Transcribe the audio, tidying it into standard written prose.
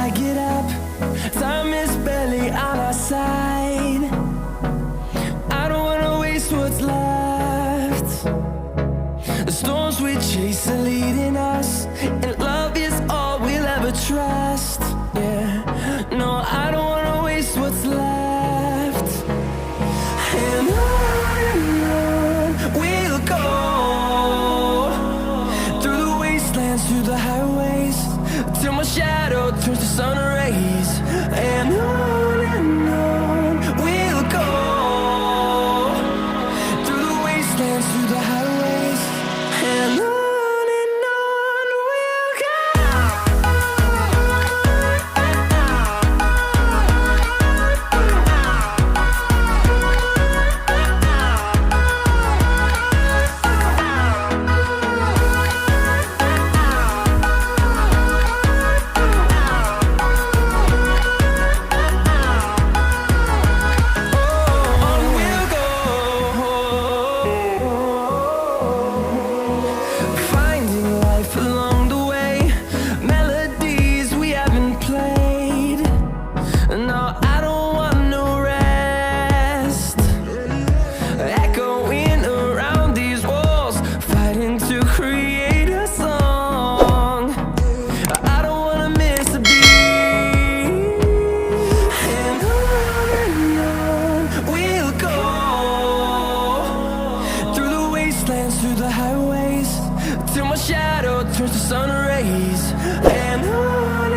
I get up, time is barely on our side. I don't wanna waste what's left. The storms we chase are leading us, and love is all we'll ever trust. Yeah, no, I don't wanna waste what's left. And on we'll go, through the wastelands, through the highways, till my shadow turns to sun rays. And on we'll go, through the wastelands, through the highways, and on we'll go. Through the highways, till my shadow turns to sun rays. And on